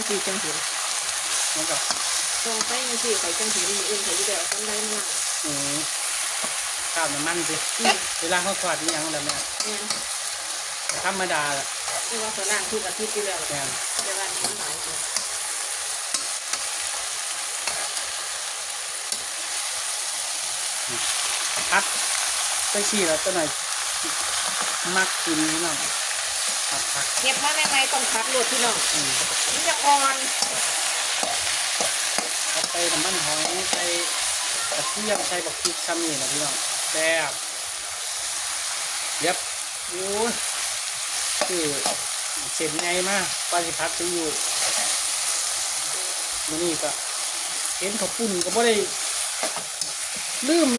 สีจังสีมันก็ตรงไปยังสีไปจังสีมีอื่นเขาอยู่แล้วคนได้มากข้าวน้ำมันสิเวลาเขาทอดนี่ยังแบบนี้ธรรมดาแหละที่ว่าเขาล่างทุกอาทิตย์อยู่แล้วแต่ว่ามันหลายพัดไปชี้แล้วตัวหน่อยมักกินนี่น้องผักเก็บมาใหม่ๆต้องพัดโหลดพี่น้องมันจะอ่อนใส่น้ำมันหอยใส่กระเทียมใส่บักพริกซ้ำนี่นะพี่น้องแซ่บเย็บโอ้ยคือเสร็จไงมากปลาสิพัดไปอยู่มื้อนี้ก็เห็นเขาปุ่นก็บ่ได้ลืม